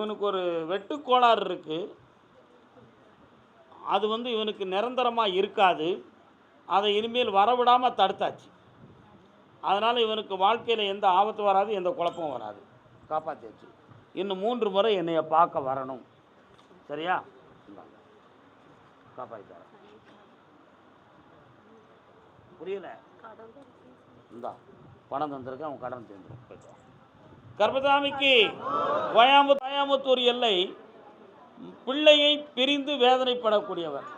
இவனுக்கு ஒரு வெட்டுக்கோளாறு இருக்குது. அது இவனுக்கு நிரந்தரமாக இருக்காது. அதை இனிமேல் வரவிடாமல் தடுத்தாச்சு. அதனால் இவனுக்கு வாழ்க்கையில் எந்த ஆபத்து வராது, எந்த குழப்பம் வராது. காப்பாற்றியாச்சு. இன்னும் 3 முறை என்னைய பார்க்க வரணும். சரியா? காப்பாற்றிட்டார். புரியல? இந்தா பணம் தந்திருக்க, அவன் கடன் தந்துடும். போய்ட்டு கர்பசாமிக்கு கோயம்புத்தூர் எல்லை பிள்ளையை பிரிந்து வேதனைப்படக்கூடியவர்.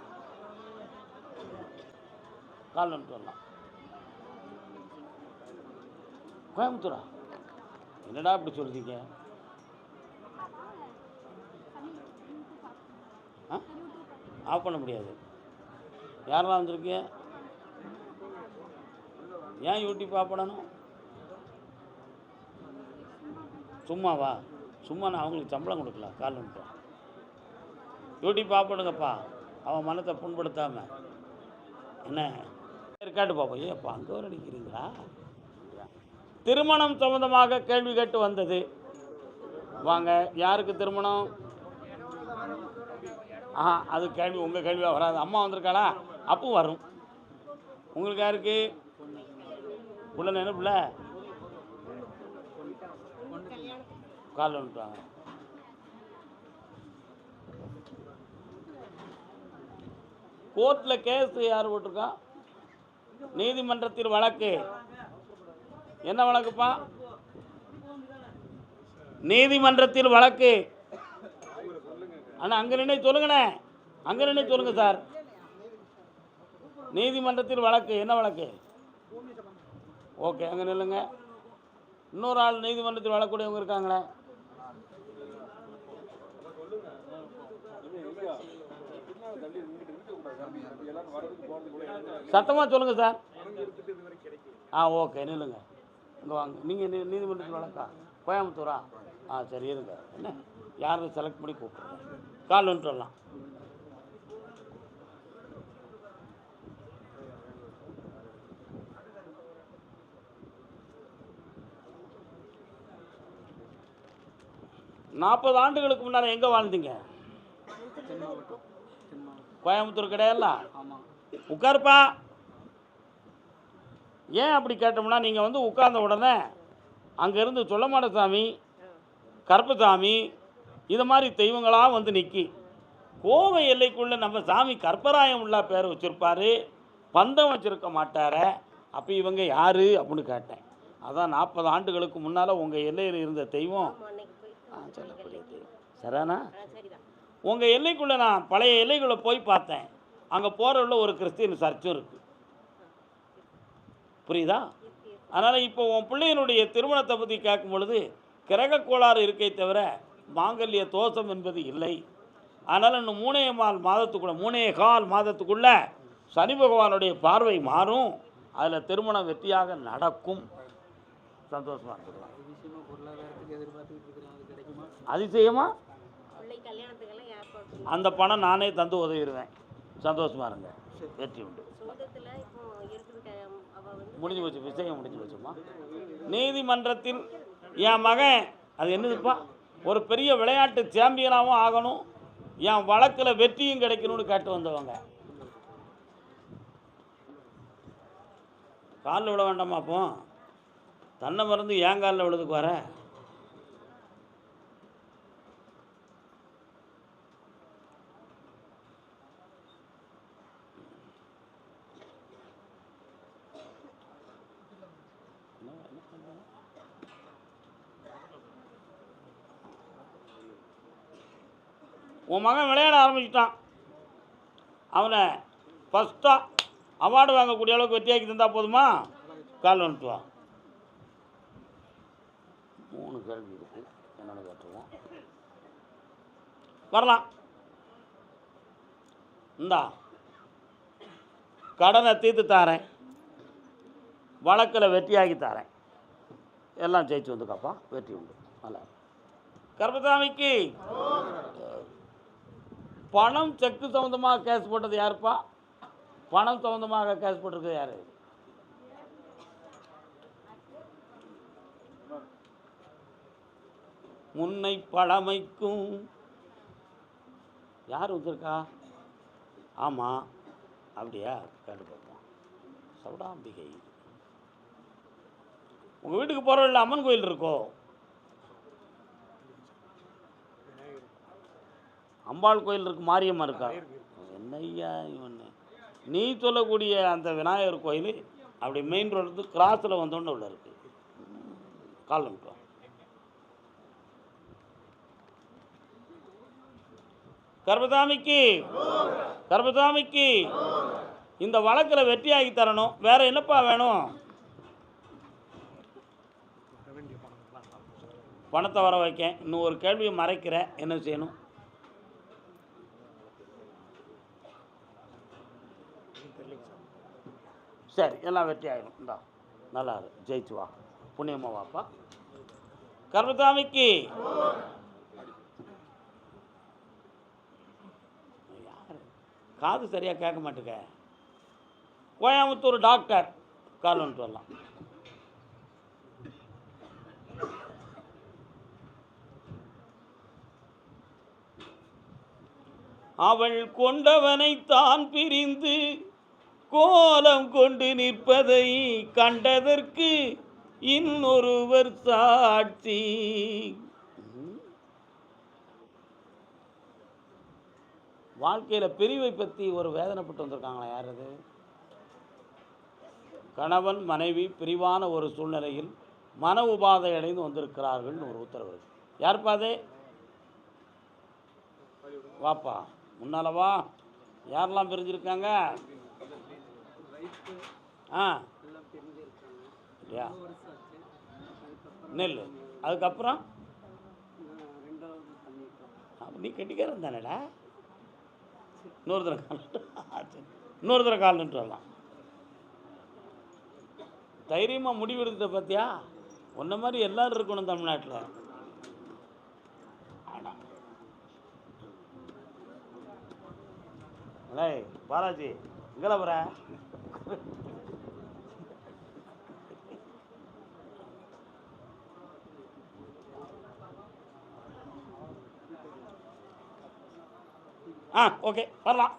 கால் சொல்லலாம். கோயம்புத்தூரா? என்னடா இப்படி சொல்றீங்க? ஆஃப் பண்ண முடியாது. யாரெல்லாம் வந்திருக்கீங்க? ஏன் யூடியூப் ஆஃப் பண்ணணும்? சும்மாவா? சும்மா நான் அவங்களுக்கு சம்பளம் கொடுக்கல. கால் வந்துட்டோம். யூடியூப் ஆஃப் பண்ணுங்கப்பா, அவன் மனத்தை புண்படுத்தாமல். என்ன இருக்காட்டு பார்ப்போம். ஏப்பா அங்கே வர அடிக்கிறீங்களா? திருமணம் சம்மந்தமாக கேள்வி கேட்டு வந்தது. வாங்க. யாருக்கு திருமணம்? அது கேள்வி உங்கள் கேள்வியாக வராது. அம்மா வந்திருக்காளா? அப்போ வரும். உங்களுக்கு யாருக்கு? பிள்ளை என்ன பிள்ளை? கால் வந்துட்டாங்க. கோர்ட்டில் கேஸ் யார் போட்டிருக்கா? நீதிமன்றத்தில் வழக்கு. என்ன வழக்குப்பா? நீதிமன்றத்தில் வழக்கு. ஆனால் அங்கே நின்று சொல்லுங்கண்ணே, அங்கே நின்று சொல்லுங்கள் சார். நீதிமன்றத்தில் வழக்கு. என்ன வழக்கு? ஓகே, அங்கே நில்லுங்க. இன்னொரு ஆள் நீதிமன்றத்தில் வழக்கூடியவங்க இருக்காங்களே. சத்தமாக சொல்லுங்கள் சார். ஓகே, நில்லுங்க. இங்கே வாங்க. நீங்கள் நீதிமன்றத்தில் வழக்கா? கோயம்புத்தூரா? சரி இருங்க. என்ன யாரும் செலக்ட் பண்ணி கூப்பிடுங்க. கால் வந்துட்டு வரலாம். நாற்பது ஆண்டுகளுக்கு முன்னால் எங்கே வாழ்ந்தீங்க? கோயம்புத்தூர் கிடையாதுல்ல? உட்காருப்பா. ஏன் அப்படி கேட்டோம்னா, நீங்கள் உட்கார்ந்த உடனே அங்கேருந்து சொல்லமாடசாமி, கருப்பசாமி, இது மாதிரி தெய்வங்களாக நிற்கி. கோவை எல்லைக்குள்ளே நம்ம சாமி கற்பராயம் உள்ள பேர் வச்சுருப்பார், பந்தம் வச்சுருக்க மாட்டார. அப்போ இவங்க யார் அப்படின்னு கேட்டேன். அதான் 40 ஆண்டுகளுக்கு முன்னால் உங்கள் எல்லையில் இருந்த தெய்வம் சொல்லக்கூடிய தெய்வம். சரிண்ணா? உங்கள் எல்லைக்குள்ளே நான் பழைய எல்லைக்குள்ளே போய் பார்த்தேன். அங்கே போகிறவுள்ள ஒரு கிறிஸ்டின் சர்ச்சும் இருக்குது. புரியுதா? அதனால் இப்போ உன் பிள்ளையினுடைய திருமணத்தை பற்றி கேட்கும் பொழுது கிரக கோளாறு இருக்கே தவிர மாங்கல்ய தோஷம் என்பது இல்லை. அதனால் இன்னும் 3.25 மாதத்துக்குள்ளே சனி பகவானுடைய பார்வை மாறும். அதில் திருமணம் வெற்றியாக நடக்கும். சந்தோஷமாக இருக்கலாம். அதிசயமா அந்த பணம் நானே தந்து உதவிடுவேன். சந்தோஷமாக இருங்க. வெற்றி உண்டு. முடிஞ்சு போச்சு. விஷயம் முடிஞ்சு போச்சுமா. நீதிமன்றத்தில் என் மகன் அது என்னதுப்பா, ஒரு பெரிய விளையாட்டு சாம்பியனாகவும் ஆகணும், என் வழக்கில் வெற்றியும் கிடைக்கணும்னு கேட்டு வந்தவங்க. காலில் விட வேண்டாமா? அப்போ தன்னை மறந்து ஏன் காலில் விழுதுக்கு வர? உன் மகன் விளையாட ஆரம்பிச்சிட்டான். அவனை ஃபஸ்ட்டாக அவார்டு வாங்கக்கூடிய அளவுக்கு வெற்றியாக்கி தந்தால் போதுமா? கால் வந்துட்டு 3 கேள்வி இருக்குது. என்னென்னு கேட்டுருவோம். வரலாம். இந்தா கடனை தீர்த்து தாரேன், வழக்கில் வெற்றியாகி தாரேன், எல்லாம் ஜெயிச்சு வந்துக்காப்பா. வெற்றி உண்டு. நல்லா கர்பசாமிக்கு பணம் செக்கு சம்மந்தமாக கேஸ் போட்டது யாருப்பா? பணம் சம்மந்தமாக கேஸ் போட்டிருக்கிறது யார்? முன்னை பழமைக்கும். யார் வந்திருக்கா? ஆமாம், அப்படியா? கேட்டு பார்ப்போம். சௌடாம்பிகை. உங்கள் வீட்டுக்கு போகிறவள்ள அம்மன் கோயில் இருக்கோ? அம்பாள் கோயில் இருக்கு, மாரியம்மா இருக்கா? என்னையா இவன் நீ சொல்லக்கூடிய அந்த விநாயகர் கோயில் அப்படி மெயின் ரோடு கிராஸில் வந்தோன்னு உள்ள இருக்கு. கால் வந்துட்டோம். கர்பசாமிக்கு கர்பசாமிக்கு இந்த வழக்கில் வெற்றியாகி தரணும். வேற என்னப்பா வேணும்? பணத்தை வர வைக்க. இன்னும் ஒரு கேள்வியை மறைக்கிறேன், என்ன செய்யணும்? சரி, எல்லாம் வெற்றி ஆகிடும். இந்தா நல்லா ஜெயிச்சு வா, புண்ணியமா வாப்பா. கர்பசாமிக்கு யார் காது சரியாக கேட்க மாட்டேங்க. கோயம்புத்தூர் டாக்டர் கால் வந்துட்டு வரலாம். அவள் கொண்டவனை தான் பிரிந்து கோலம் கொண்டு நிற்பதை கண்டதற்கு இன்னொருவர் சாட்சி. வாழ்க்கையில் பிரிவை பற்றி ஒரு வேதனைப்பட்டு வந்திருக்காங்களா? யார் அது? கணவன் மனைவி பிரிவான ஒரு சூழ்நிலையில் மன உபாதை அடைந்து வந்திருக்கிறார்கள் ஒரு உத்தரவு. யார் பாதே? வாப்பா, முன்னால வா. யாரெல்லாம் பிரிஞ்சிருக்காங்க? இல்லையா? நெல். அதுக்கப்புறம் நீ கட்டிக்காரன் தானேடா. இன்னொரு தடவை கால் நின்று வரலாம். தைரியமாக முடிவெடுத்த பார்த்தியா? ஒன்றை மாதிரி எல்லோரும் இருக்கணும் தமிழ்நாட்டில். பாலாஜி இங்கே வர ஓகே வரலாம்.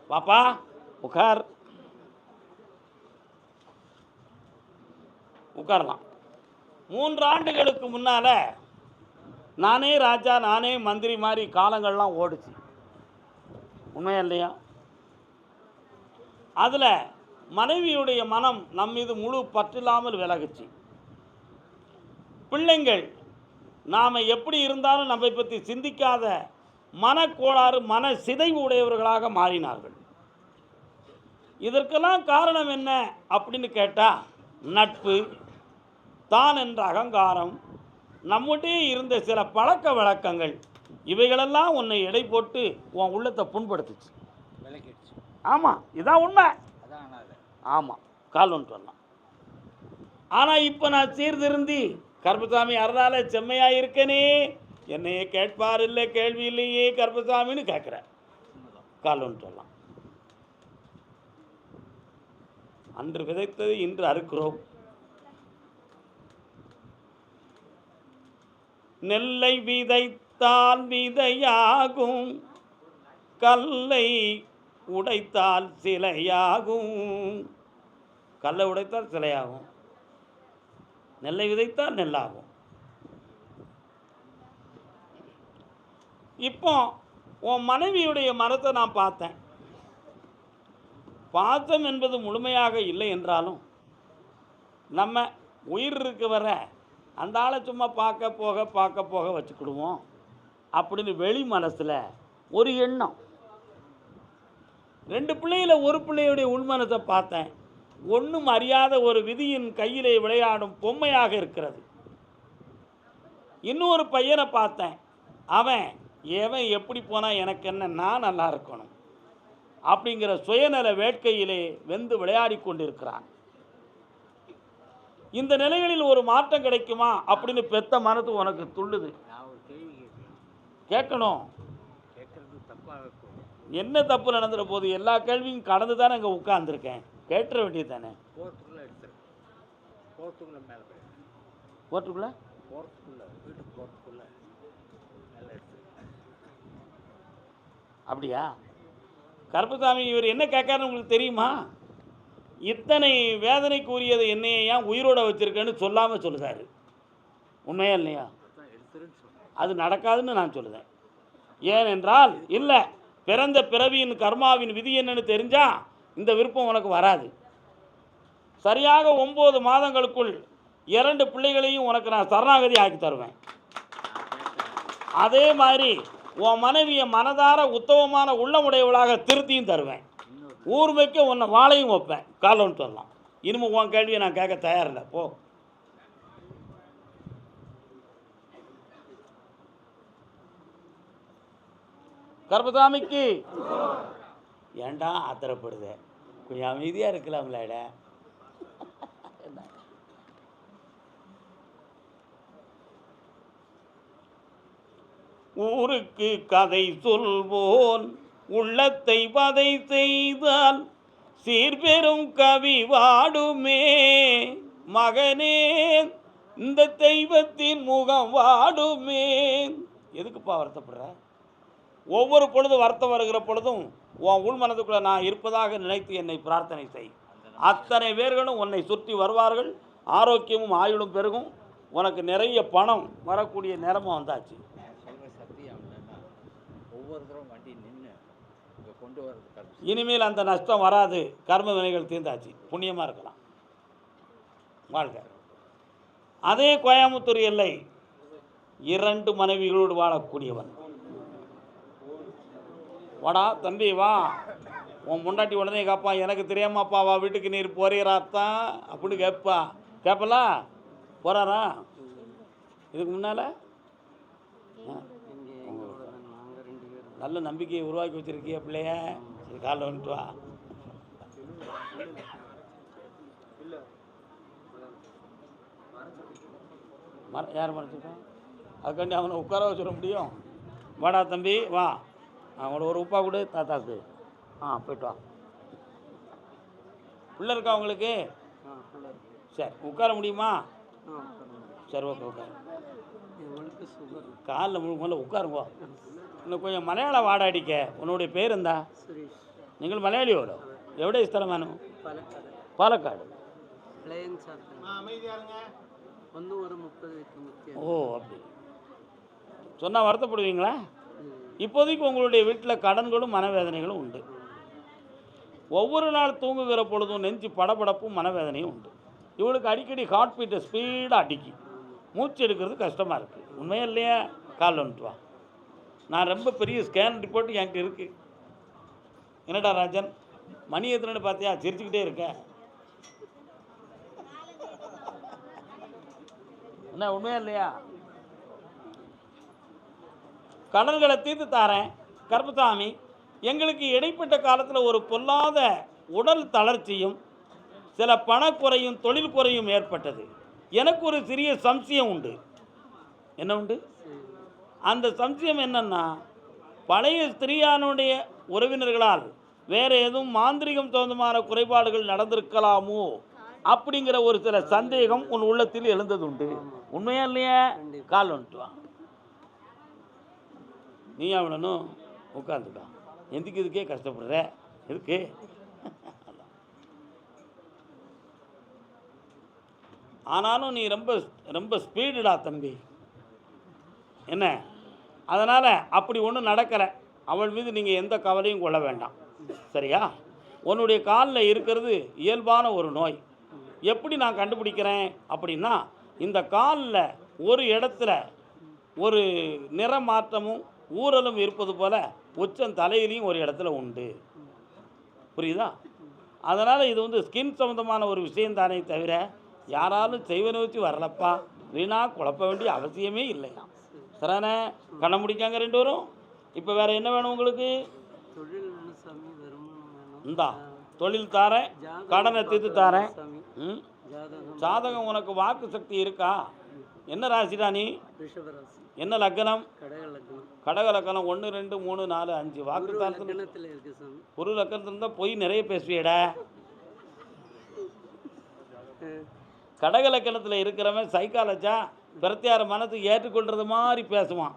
பாப்பா உட்கார், உட்காரலாம். 3 ஆண்டுகளுக்கு முன்னால் நானே ராஜா நானே மந்திரி மாதிரி காலங்கள்லாம் ஓடுச்சு, உண்மையா இல்லையா? அதில் மனைவியுடைய மனம் நம் மீது முழு பற்றில்லாமல் விலகுச்சு. பிள்ளைங்கள் நாம் எப்படி இருந்தாலும் நம்மை பற்றி சிந்திக்காத மனக்கோளாறு மன சிதைவு உடையவர்களாக மாறினார்கள். இதற்கெல்லாம் காரணம் என்ன அப்படின்னு கேட்டால், நட்பு, தான் என்ற அகங்காரம், நம்முடைய இருந்த சில பழக்க வழக்கங்கள், இவைகளெல்லாம் உன்னை எடை போட்டு உன் உள்ளத்தை புண்படுத்துச்சு. ஆமாம், இதான் உண்மை. ஆமாம், கால் வந்துட்டு வரலாம். ஆனால் இப்போ நான் சீர்திருந்தி கர்பசாமி அறதால செம்மையாக இருக்கனே, என்னையே கேட்பார் இல்லை, கேள்வி இல்லையே கர்பசாமின்னு கேட்குறேன். கால் வந்துட்டு வரலாம். அன்று விதைத்தது இன்று அறுக்கிறோம். நெல்லை விதைத்தால் விதையாகும், கல்லை உடைத்தால் சிலையாகும். கல்லை உடைத்தால் சிலையாகும், நெல்லை விதைத்தால் நெல்லாகும். இப்போ உன் மனைவியுடைய மரத்தை நான் பார்த்தேன். பாசம் என்பது முழுமையாக இல்லை என்றாலும் நம்ம உயிர் இருக்க வர அந்த ஆளை சும்மா பார்க்க போக வச்சுக்கிடுவோம் அப்படின்னு வெளி மனசில் ஒரு எண்ணம். 2 பிள்ளையில் ஒரு பிள்ளையுடைய உள்மனத்தை பார்த்தேன். ஒன்றும் அறியாத ஒரு விதியின் கையிலே விளையாடும் பொம்மையாக இருக்கிறது. இன்னொரு பையனை பார்த்தேன். அவன் எவன் எப்படி போனால் எனக்கு என்ன, நான் நல்லா இருக்கணும் அப்படிங்கிற சுயநல வேட்கையிலே வெந்து விளையாடி கொண்டிருக்கிறான். இந்த நிலைகளில் ஒரு மாற்றம் கிடைக்குமா அப்படின்னு பெத்த மனது உனக்கு துள்ளுது. கேட்கணும். என்ன தப்பு நடந்துட போது? எல்லா கேள்வியும் கடந்து தானே இங்கே உட்கார்ந்துருக்கேன். கேட்டுற வேண்டியது தானே. கோர்ட்டுக்குள்ளே வீட்டுக்கு போகிறதுக்குள்ள அப்படியா? கருப்பசாமி இவர் என்ன கேட்காருன்னு உங்களுக்கு தெரியுமா? இத்தனை வேதனைக்குரியது என்னையை ஏன் உயிரோட வச்சிருக்கேன்னு சொல்லாமல் சொல்லுதாரு. உண்மையா இல்லையா? அது நடக்காதுன்னு நான் சொல்லுதேன். ஏனென்றால் இல்லை, பிறந்த பிறவியின் கர்மாவின் விதி என்னன்னு தெரிஞ்சா இந்த விருப்பம் உனக்கு வராது. சரியாக 9 மாதங்களுக்குள் 2 பிள்ளைகளையும் உனக்கு நான் சரணாகதி ஆக்கி தருவேன். அதே மாதிரி உன் மனைவியை மனதார உத்தமமான உள்ளமுடையவளாக திருத்தியும் தருவேன். ஊர்மைக்கு உன்னை வாழையும் வைப்பேன். காலம்னு சொல்லலாம். இனிமேல் உன் கேள்வியை நான் கேட்க தயாரில்லை. போ. கருப்பசாமிக்கு ஏண்டா ஆத்திரப்படுது? கொஞ்சம் அமைதியாக இருக்கலாம்லட. ஊருக்கு கதை சொல்வோன் உள்ளத்தை வதை செய்தால் சீர்பெரும் கவி வாடுமே. மகனே இந்த தெய்வத்தின் முகம் வாடுமே. எதுக்குப்பா வருத்தப்படுற? ஒவ்வொரு பொழுதும் வருத்தம் வருகிற பொழுதும் உன் உள் மனதுக்குள்ளே நான் இருப்பதாக நினைத்து என்னை பிரார்த்தனை செய். அத்தனை பேர்களும் உன்னை சுற்றி வருவார்கள். ஆரோக்கியமும் ஆயுளும் பெருகும். உனக்கு நிறைய பணம் வரக்கூடிய நேரமும் வந்தாச்சு. இனிமேல் அந்த நஷ்டம் வராது. கர்ம வினைகள் தீர்ந்தாச்சு. புண்ணியமாக இருக்கலாம். வாழ்க. அதே கோயம்புத்தூர் எல்லை 2 மனைவிகளோடு வாழக்கூடியவன். வாடா தம்பி வா. உன் முண்டாட்டி உடனே கேட்பா, எனக்கு தெரியாமாப்பா வா வீட்டுக்கு நீர் போறீராத்தான் அப்படின்னு கேட்பா. கேட்பலா? போகிறாரா? இதுக்கு முன்னால் நல்ல நம்பிக்கையை உருவாக்கி வச்சுருக்கிய பிள்ளைய. சரி, காலைல வந்துட்டு வா. யார் மறைச்சிருக்கான்? அதுக்காண்டி அவனை உட்கார வச்சுட முடியும்? வாடா தம்பி வா. அவங்களோட ஒரு உப்பா கொடு தாத்தாக்கு. போய்ட்டு வா. பிள்ளை இருக்கா உங்களுக்கு? சரி, உட்கார முடியுமா? சரி, ஓகே உட்கார. காலில் முதல்ல உட்காருங்க. இன்னும் கொஞ்சம் மலையாள வாடை அடிக்க. உன்னுடைய பேர் இருந்தா? நீங்கள் மலையாளியோட எവിടെ ஸ்தலம் வேணும்? பாலக்காடு. ஓ, அப்படி சொன்னால் வருத்தப்படுவீங்களா? இப்போதைக்கு உங்களுடைய வீட்டில் கடன்களும் மனவேதனைகளும் உண்டு. ஒவ்வொரு நாள் தூங்குகிற பொழுதும் நெஞ்சு படபடப்பும் மனவேதனையும் உண்டு. இவளுக்கு அடிக்கடி ஹார்ட் பீட்டை ஸ்பீடாக அடிக்கி மூச்சு எடுக்கிறது கஷ்டமாக இருக்குது. உண்மையா இல்லையா? கால் வந்துட்டு வா. நான் ரொம்ப பெரிய ஸ்கேன் ரிப்போர்ட் என்கிட்ட இருக்குது. என்னடா ராஜன் மணி எத்தனை பார்த்தியா? சிரிச்சுக்கிட்டே இருக்க. என்ன உண்மையா இல்லையா? கடன்களை தீர்த்து தாரேன். கருப்பசாமி, எங்களுக்கு இடைப்பட்ட காலத்தில் ஒரு பொல்லாத உடல் தளர்ச்சியும் சில பணக்குறையும் தொழில் குறையும் ஏற்பட்டது. எனக்கு ஒரு சிறிய சம்சயம் உண்டு. என்ன உண்டு? அந்த சம்சயம் என்னன்னா, பழைய ஸ்திரீயானுடைய உறவினர்களால் வேறு எதுவும் மாந்திரிகம் சொந்தமான குறைபாடுகள் நடந்திருக்கலாமோ அப்படிங்கிற ஒரு சில சந்தேகம் உன் உள்ளத்தில் எழுந்தது உண்டு. உண்மையா இல்லையா? கால் வந்துட்டு வா. நீ அவனும் உட்காந்துக்கா. எதுக்கு இதுக்கே கஷ்டப்படுற? எதுக்கு? ஆனாலும் நீ ரொம்ப ரொம்ப ஸ்பீடுடா தம்பி. என்ன? அதனால் அப்படி ஒன்றும் நடக்கலை. அவள் மீது நீங்கள் எந்த கவலையும் கொள்ள வேண்டாம். சரியா? உன்னுடைய காலில் இருக்கிறது இயல்பான ஒரு நோய். எப்படி நான் கண்டுபிடிக்கிறேன் அப்படின்னா, இந்த காலில் ஒரு இடத்துல ஒரு நிற மாற்றமும் ஊறலும் இருப்பது போல் உச்சம் தலையிலையும் ஒரு இடத்துல உண்டு. புரியுதா? அதனால் இது ஸ்கின் சம்மந்தமான ஒரு விஷயந்தானே தவிர யாராலும் செய்வனை வச்சு வரலப்பா. வீணாக குழப்ப வேண்டிய அவசியமே இல்லையா? சரிண்ணே? கண்ண முடிக்காங்க 2 பேரும். இப்போ வேறு என்ன வேணும் உங்களுக்கு? இந்தா தொழில் தாரேன், கடனை தீர்த்து தாரேன். ஜாதகம் உனக்கு வாக்கு சக்தி இருக்கா? என்ன ராசிடா நீ? என்ன லக்னம்? கடக லக்னம். 1 2 3 4 5 வாக்கு தாரத்தில் ஒரு லக்கணத்தில் இருந்தால் போய் நிறைய பேசுவியடா. கடகலக்கணத்தில் இருக்கிறவன் சைக்காலஜா பிரத்தியார மனத்துக்கு ஏற்றுக்கொள்றது மாதிரி பேசுவான்.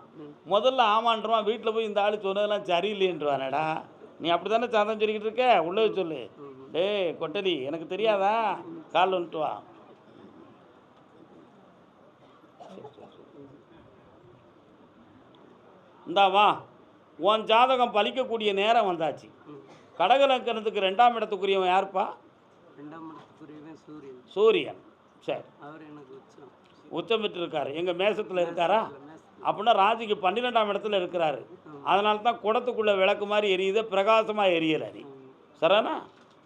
முதல்ல ஆமான்றவான், வீட்டில் போய் இந்த ஆள் சொன்னதெல்லாம் சரியில்லைன்றவானடா. நீ அப்படி தானே சாதம் சொல்லிக்கிட்டு இருக்க, உள்ளே சொல்லு. டேய் கொட்டடி, எனக்கு தெரியாதா, கால் வந்துட்டு வா. இந்தாவா, உன் ஜாதகம் பலிக்கக்கூடிய நேரம் வந்தாச்சு. கடகலக்கணத்துக்கு 2ஆம் இடத்துக்குரியவன் யாருப்பா? 2ஆம் இடத்துக்குரியவன் சூரியன். சூரியன். சரி, அவர் எனக்கு உச்சம். உச்சம் பெற்று இருக்காரு. எங்கள் மேசத்தில் இருக்காரா? அப்படின்னா ராஜிக்கு 12ஆம் இடத்துல இருக்கிறாரு. அதனால தான் குடத்துக்குள்ளே விளக்கு மாதிரி எரியுது, பிரகாசமாக எரியலை. நீ சரிண்ணா?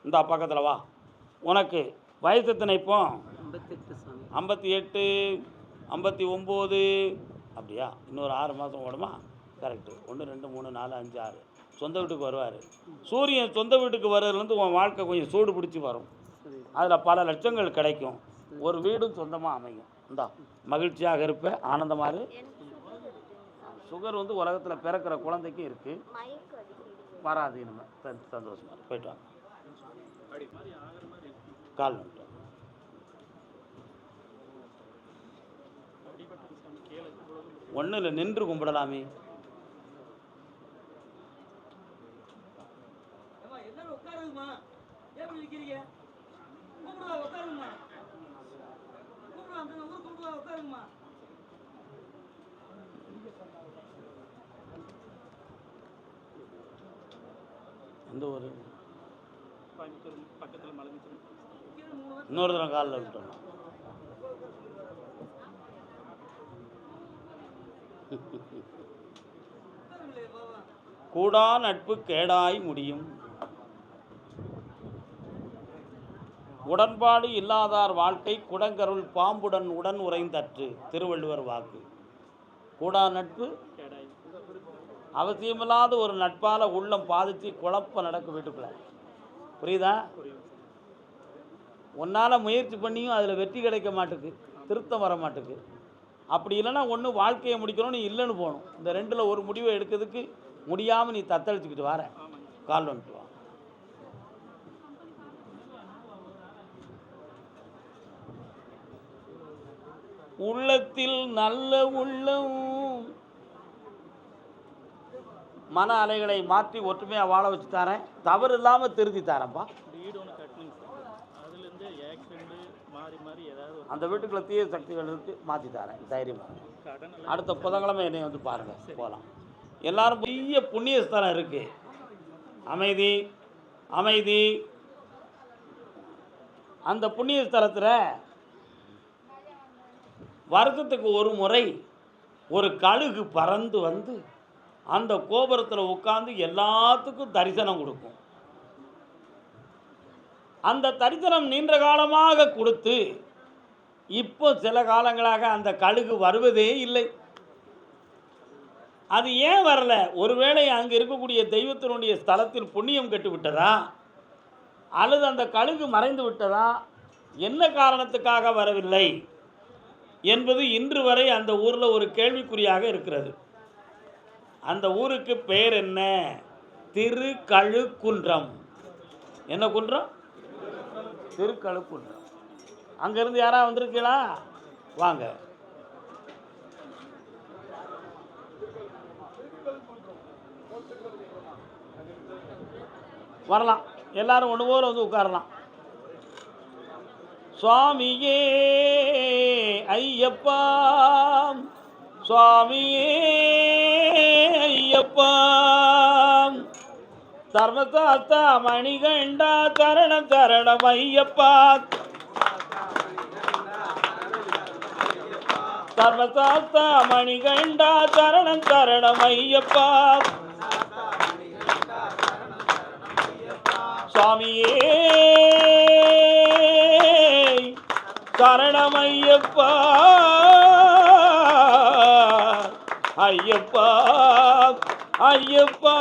இந்த பக்கத்தில் வா. உனக்கு வயசு எத்தனை இப்போ? 58 சாமி. 58, 59. அப்படியா? இன்னொரு 6 மாதம் ஓடுமா? கரெக்டு. 1 2 3 4 5 6. சொந்த வீட்டுக்கு வருவார். சூரியன் சொந்த வீட்டுக்கு வர்றதுலேருந்து உன் வாழ்க்கை கொஞ்சம் சூடு பிடிச்சி வரும். அதில் பல லட்சங்கள் கிடைக்கும். ஒரு வீடும் சொந்தமாக அமையும். இந்தா மகிழ்ச்சியாக இருப்பேன், ஆனந்தமாக இரு. சுகர் வந்து உலகத்தில் பிறக்கிற குழந்தைக்கும் இருக்குது, வராது இனிமேல். சந்தோஷமாக இருக்கு. போயிட்டு வாங்க. கால் வந்துட்டு ஒன்றும் இல்லை, நின்று கும்பிடலாமே. எந்த ஒரு பக்கத்தில் மலை இன்னொரு தரம் காலில் விட்டோம். கூடா நட்பு கேடாய் முடியும், உடன்பாடு இல்லாதார் வாழ்க்கை குடங்கருள் பாம்புடன் உடன் உறைந்தற்று. திருவள்ளுவர் வாக்கு. கூடா நட்பு அவசியமில்லாத ஒரு நட்பால் உள்ளம் பாதித்து குழப்பம் நடக்கும் வீட்டுக்குள்ள. புரியுதா? உன்னால் முயற்சி பண்ணியும் அதில் வெற்றி கிடைக்க மாட்டுக்கு, திருத்தம் வர மாட்டுக்கு. அப்படி இல்லைன்னா ஒன்று வாழ்க்கையை முடிக்கணும், நீ இல்லைன்னு போகணும். இந்த ரெண்டில் ஒரு முடிவை எடுக்கிறதுக்கு முடியாமல் நீ தத்தளிச்சுக்கிட்டு வர. கால் வந்துட்டு வா. உள்ளத்தில் நல்ல உள்ளம் மன அலைகளை மாற்றி ஒற்றுமையாக வாழ வச்சு தரேன், தவறு இல்லாமல் திருத்தி தரேன்ப்பா. வீடு ஒன்று கட்டணுங்க சார், அதுலேருந்து ஆக்சிடென்ட் மாறி மாறி ஏதாவது அந்த வீட்டுக்குள்ள தீய சக்திகள் இருக்கு, மாற்றி தரேன் தைரியமாக. அடுத்த புதன்கிழமை என்னை வந்து பாருங்கள், போகலாம். எல்லாரும் பெரிய புண்ணிய ஸ்தலம் இருக்குது. அமைதி அமைதி. அந்த புண்ணிய ஸ்தலத்தில் வருஷத்துக்கு ஒரு முறை ஒரு கழுகு பறந்து வந்து அந்த கோபுரத்தில் உட்கார்ந்து எல்லாத்துக்கும் தரிசனம் கொடுக்கும். அந்த தரிசனம் நீண்ட காலமாக கொடுத்து இப்போ சில காலங்களாக அந்த கழுகு வருவதே இல்லை. அது ஏன் வரல? ஒருவேளை அங்கே இருக்கக்கூடிய தெய்வத்தினுடைய ஸ்தலத்தில் புண்ணியம் கெட்டு விட்டதா, அல்லது அந்த கழுகு மறைந்து விட்டதா, என்ன காரணத்துக்காக வரவில்லை என்பது இன்று வரை அந்த ஊரில் ஒரு கேள்விக்குறியாக இருக்கிறது. அந்த ஊருக்கு பெயர் என்ன? திருக்கழுக்குன்றம். என்ன குன்றம்? திருக்கழுக்குன்றம். அங்கேருந்து யாராவது வந்திருக்கீங்களா? வாங்க. வரலாம், எல்லாரும் ஒன்று போல வந்து உட்காரலாம். சுவாமியே ஐயப்பா, சுவாமியே ஐயப்பா, தர்மசாஸ்தா மணிகண்டா சரணம் சரணம் ஐயப்பா, தர்மசாஸ்தா மணிகண்டா சரணம் சரணம் ஐயப்பா, சுவாமியே சரணம் ஐயப்பா, ஐயப்பா ஐயப்பா.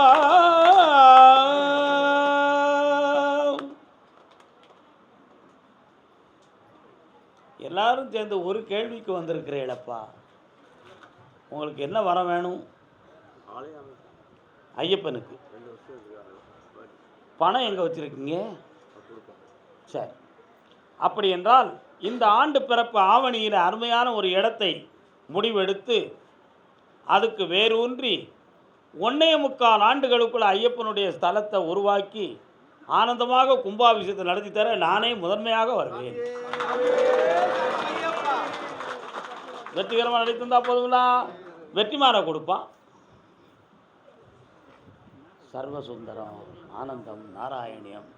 எல்லாரும் சேர்ந்து ஒரு கேள்விக்கு வந்திருக்கிறீங்களப்பா. உங்களுக்கு என்ன வரம் வேணும்? ஐயப்பனுக்கு. பணம் எங்கே வச்சுருக்கீங்க? சரி, அப்படி என்றால் இந்த ஆண்டு பிறப்பு ஆவணியில் அருமையான ஒரு இடத்தை முடிவெடுத்து அதுக்கு வேரூன்றி 1.25 ஆண்டுகளுக்குள்ள ஐயப்பனுடைய ஸ்தலத்தை உருவாக்கி ஆனந்தமாக கும்பாபிஷேகத்தை நடத்தி தர நானே முதன்மையாக வருவேன். வெற்றிகரமாக நடித்திருந்தா போதுங்களா? வெற்றிமாற கொடுப்பான். சர்வசுந்தரம், ஆனந்தம், நாராயணியம்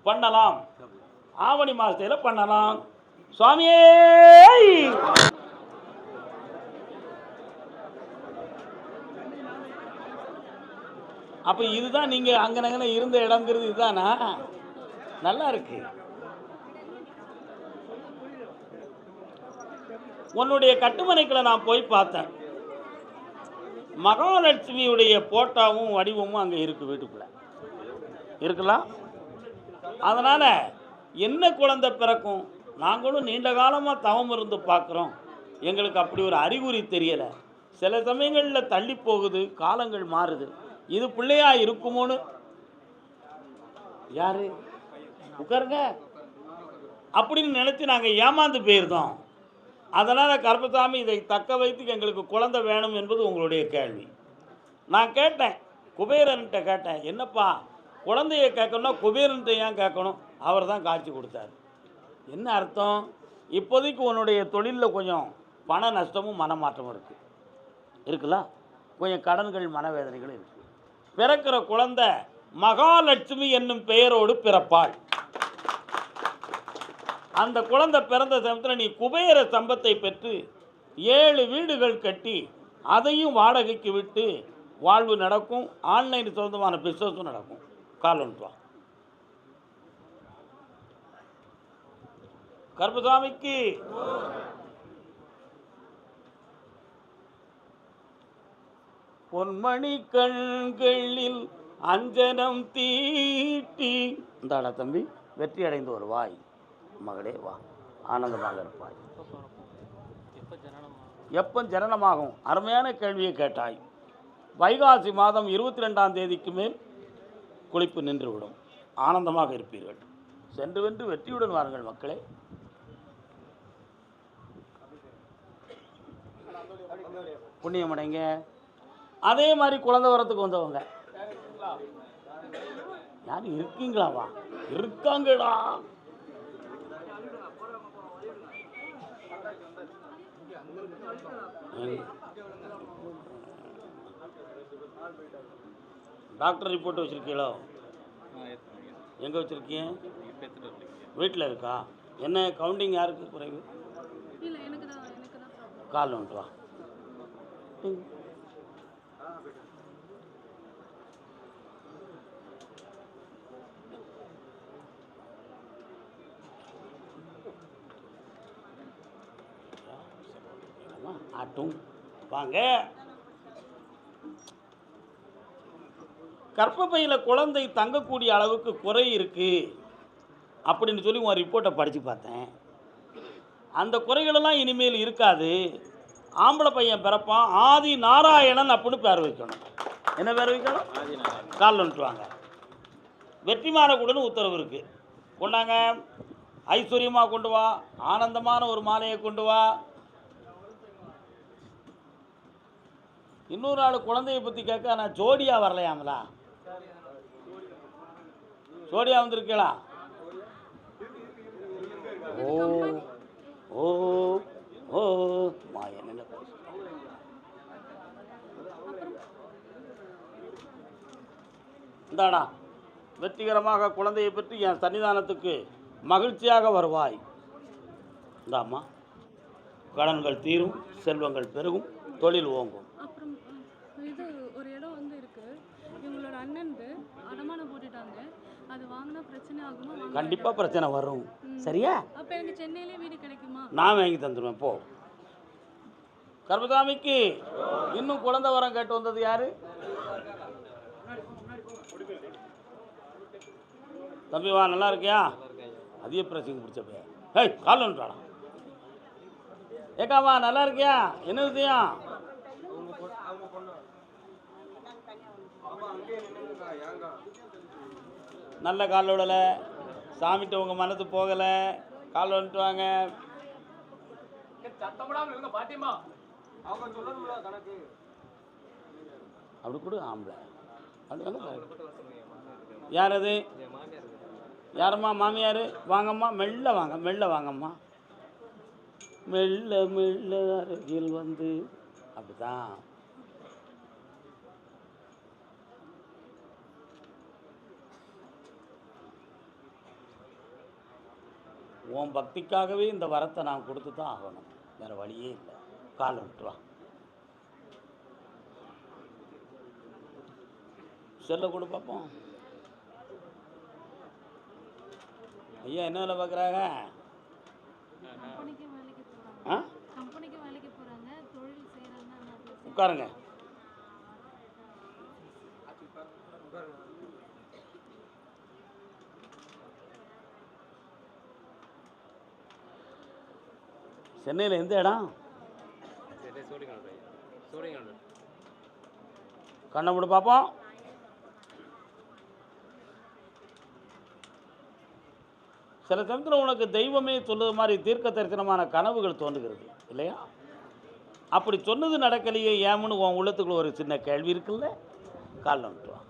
பண்ணலாம். ஆவணி மாசத்துல பண்ணலாம். சுவாமியே, அப்ப இதுதான் நீங்க அங்கனங்கன இருந்த இடம்ங்கிறது இதுதானா? நல்லா இருக்கு. உன்னுடைய கட்டுமனைக்குள்ள நான் போய் பார்த்தேன். மகாலட்சுமியுடைய போட்டாவும் வடிவமும் அங்கே இருக்கு, வீட்டுக்குள்ள இருக்கலாம். அதனால என்ன குழந்தை பிறக்கும்? நாங்களும் நீண்ட காலமாக தவம் இருந்து பார்க்குறோம், எங்களுக்கு அப்படி ஒரு அறிகுறி தெரியலை. சில சமயங்களில் தள்ளி போகுது, காலங்கள் மாறுது. இது பிள்ளையா இருக்குமோன்னு யாரு உட்காருங்க அப்படின்னு நினச்சி நாங்கள் ஏமாந்து போயிருந்தோம். அதனால் கருப்பசாமி, இதை தக்க வைத்து எங்களுக்கு குழந்தை வேணும் என்பது உங்களுடைய கேள்வி. நான் கேட்டேன், குபேரன்கிட்ட கேட்டேன், என்னப்பா குழந்தைய கேட்கணும்னா குபேரன்கிட்ட ஏன் கேட்கணும்? அவர் தான் காட்சி கொடுத்தார். என்ன அர்த்தம்? இப்போதைக்கு உன்னுடைய தொழிலில் கொஞ்சம் பண நஷ்டமும் மனமாற்றமும் இருக்குல்ல, கொஞ்சம் கடன்கள் மனவேதனைகள் இருக்குது. பிறக்கிற குழந்தை மகாலட்சுமி என்னும் பெயரோடு பிறப்பாள். அந்த குழந்தை பிறந்த சமயத்தில் நீ குபேர சம்பத்தை பெற்று 7 வீடுகள் கட்டி அதையும் வாடகைக்கு விட்டு வாழ்வு நடக்கும். ஆன்லைன் சொந்தமான பிஸ்னஸும் நடக்கும். கால் ஒன்றுவா கருப்பசாமிக்கு. பொன்மணி கண்களில் அஞ்சனம் தீட்டி இந்தாடா தம்பி, வெற்றி அடைந்து வருவாய் மகளே, வா, ஆனந்தமாக இருப்பாய். எப்போ ஜனனமாகும்? அருமையான கேள்வியை கேட்டாய். வைகாசி மாதம் 22ஆம் தேதிக்கு மேல் குளிப்பு நின்றுவிடும். ஆனந்தமாக இருப்பீர்கள். சென்று வென்று வெற்றியுடன் வாருங்கள் மக்களே. புண்ணியமடைங்க. அதே மாதிரி குழந்தை வரத்துக்கு வந்தவங்க யாரும் இருக்கீங்களாவா? இருக்காங்கடா. Doctor report வச்சுருக்கீங்களோ? எங்கே வச்சுருக்கீங்க? வீட்டில் இருக்கா? என்ன கவுண்டிங் யாருக்கு குறைவு? கால் வந்துட்டு வா. ஆட்டும் வாங்க. கர்ப்பப்பையில் குழந்தை தங்கக்கூடிய அளவுக்கு குறை இருக்குது அப்படின்னு சொல்லி உன் ரிப்போர்ட்டை படித்து பார்த்தேன். அந்த குறைகளெல்லாம் இனிமேல் இருக்காது. ஆம்பளை பையன் பிறப்பான். ஆதி நாராயணன் அப்படின்னு பேர் வைக்கணும். என்ன பேர் வைக்கணும்? கால் வந்துட்டு வாங்க. வெற்றிமாறக்கூடன்னு உத்தரவு இருக்குது. கொண்டாங்க. ஐஸ்வர்யமாக கொண்டு வா. ஆனந்தமான ஒரு மாலையை கொண்டு வா. இன்னொரு ஆள் குழந்தையை பற்றி கேட்க, நான் ஜோடியாக வரலையாங்களா? ஜோடியாக வந்திருக்கீங்களா? ஓ ஓ ஓ மாயன் என்ன இந்தாடா, வெற்றிகரமாக குழந்தையை பற்றி என் சன்னிதானத்துக்கு மகிழ்ச்சியாக வருவாய். இந்தாம்மா, கடன்கள் தீரும், செல்வங்கள் பெருகும், தொழில் ஓங்கும். அப்புறம் இது ஒரு இடம் வந்து இருக்கு, இவங்களோட அண்ணனுக்கு அடமானம் போட்டுட்டாங்க. அது வாங்கினா பிரச்சனை ஆகுமா? கண்டிப்பாக பிரச்சனை வரும். சரியா? அப்போ எனக்கு சென்னையிலே வீடு கிடைக்குமா? நான் வாங்கி தந்துடுவேன். போ. கர்ப்பசாமிக்கு இன்னும் குழந்தை வரம் கேட்டு வந்தது யாரு? தம்பி வா, நல்லா இருக்கியா? அதிக பிரச்சனை பிடிச்சப்ப ஹேய் கால் வந்துட்டாடா. ஏக்கா வா, நல்லா இருக்கியா? என்ன விஷயம்? நல்ல கால் விடலை, சாமிகிட்ட உங்கள் மனது போகலை, கால் வந்துட்டு வாங்க. அப்படி கொடு ஆம்பளை. அப்படி வந்து யார் அது? யாரம்மா மாமியார்? வாங்கம்மா, மெல்ல வாங்க, மெல்ல வாங்கம்மா, மெல்ல மெல்ல அருகில் வந்து. அப்படிதான். உன் பக்திக்காகவே இந்த வரத்தை நான் கொடுத்து தான் ஆகணும், வேறு வழியே இல்லை. கால் விட்டுவா. செல்ல கொடு பார்ப்போம். ஐயா என்ன வேலை பார்க்குறாங்க? ஆ, உட்காருங்க. சென்னையில் எந்த இடம்? கண்ணை மூடு பார்ப்போம். சில சமயத்தில் உனக்கு தெய்வமே சொல்லுது மாதிரி தீர்க்க தரிசனமான கனவுகள் தோன்றுகிறது இல்லையா? அப்படி சொன்னது நடக்கலையே ஏமுன்னு உன் உள்ளத்துக்குள்ள ஒரு சின்ன கேள்வி இருக்குல்ல? கால் வந்துட்டு வா.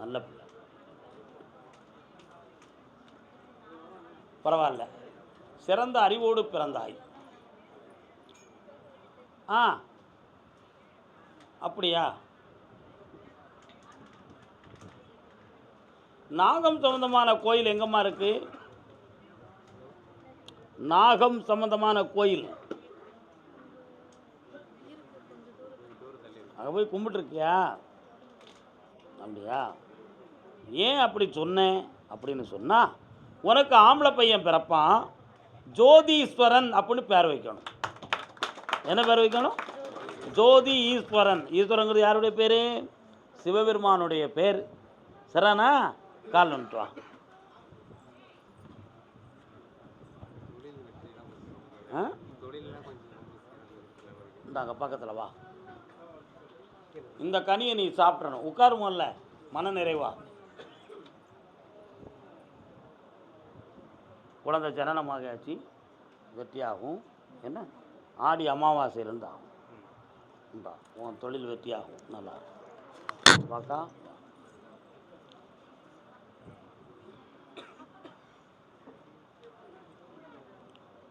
நல்ல பிள்ளை, பரவாயில்ல, சிறந்த அறிவோடு பிறந்தாய். ஆ, அப்படியா? நாகம் சம்பந்தமான கோயில் எங்கம்மா இருக்கு? நாகம் சம்பந்தமான கோயில் அங்கே போய் கும்பிட்டுருக்கியா? அப்படியா? ஏன் அப்படி சொன்னேன் அப்படின்னு சொன்னால், உனக்கு ஆம்பளை பையன் பிறப்பான், ஜோதீஸ்வரன் அப்படின்னு பேர் வைக்கணும். என்ன பேர் வைக்கணும்? ஜோதி ஈஸ்வரன். ஈஸ்வரங்கிறது யாருடைய பேர்? சிவபெருமானுடைய பேர். சரிண்ணா? கால் வந்துட்டு வா. இந்தாங்க பக்கத்தில் வா. இந்த கனியை நீ சாப்பிடணும். உட்காருமல்ல, மன நிறைவா. குழந்தை ஜனனமாகாச்சு, வெற்றியாகும். என்ன ஆடி அமாவாசையிலேருந்து ஆகும். இந்தா உன் தொழில் வெற்றியாகும். நல்லா பார்க்கா.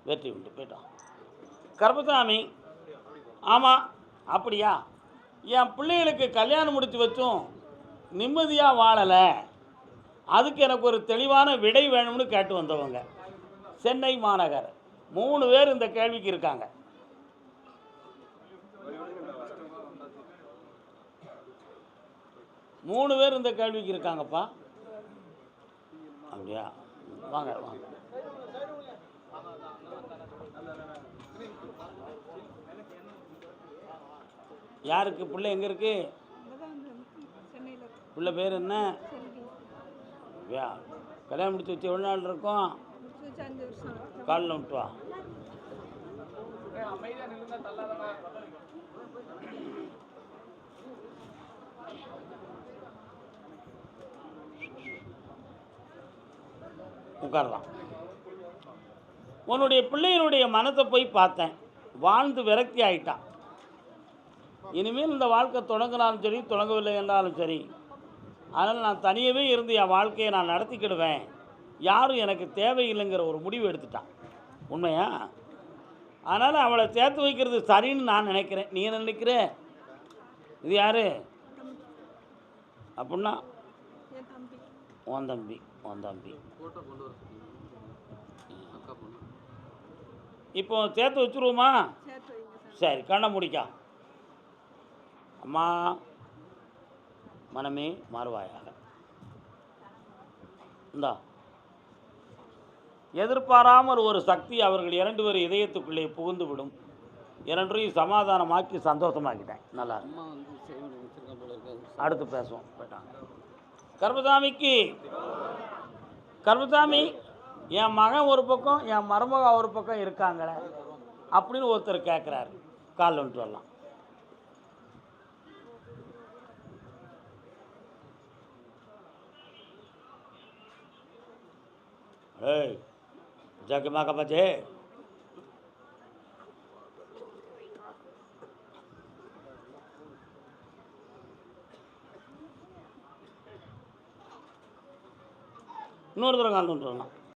வெற்றி உண்டு. போயிட்டான் கருப்பசாமி. ஆமாம், அப்படியா? என் பிள்ளைகளுக்கு கல்யாணம் முடித்து வச்சும் நிம்மதியாக வாழலை, அதுக்கு எனக்கு ஒரு தெளிவான விடை வேணும்னு கேட்டு வந்தவங்க சென்னை மாநகர் 3 பேர் இந்த கேள்விக்கு இருக்காங்க. மூணு பேர் இந்த கேள்விக்கு இருக்காங்கப்பா. அப்படியா? வாங்க வாங்க. யாருக்கு பிள்ளை எங்கே இருக்கு? பிள்ளை பேர் என்ன? கல்யாணம் முடிச்சு வச்சு எவ்வளோ நாள் இருக்கும்? காலில் விட்டு வா. உட்காரலாம். உன்னுடைய பிள்ளையினுடைய மனத்தை போய் பார்த்தேன், வாழ்ந்து விரக்தி ஆகிட்டான். இனிமேல் இந்த வாழ்க்கை தொடங்கினாலும் சரி, தொடங்கவில்லை என்றாலும் சரி, அதனால் நான் தனியவே இருந்து என் வாழ்க்கையை நான் நடத்திக்கிடுவேன், யாரும் எனக்கு தேவையில்லைங்கிற ஒரு முடிவு எடுத்துட்டான். உண்மையா? அதனால் அவளை சேர்த்து வைக்கிறது சரின்னு நான் நினைக்கிறேன். நீ என்ன நினைக்கிற? இது யார் அப்படின்னா? உன் தம்பி. உன் தம்பி இப்போ சேர்த்து வச்சுருவோமா? சரி, கண்ணை முடிக்கா. அம்மா மனமே மாறுவாயாக. இந்தா, எதிர்பாராமல் ஒரு சக்தி அவர்கள் 2 பேர் இதயத்துக்குள்ளே புகுந்து விடும். 2 சமாதானமாக்கி சந்தோஷமாக்கிட்டேன். நல்லா அடுத்து பேசுவோம். போயிட்டாங்க. கருப்பசாமிக்கு கருப்பசாமி, என் மகன் ஒரு பக்கம், என் மருமக ஒரு பக்கம் இருக்காங்களே அப்படின்னு ஒருத்தர் கேட்குறாரு. கால் வந்துட்டு வரலாம். ஏய் ஜாக்கிமா கப்பாச்சே இன்னொரு தடவை கால் பண்ணுறோம்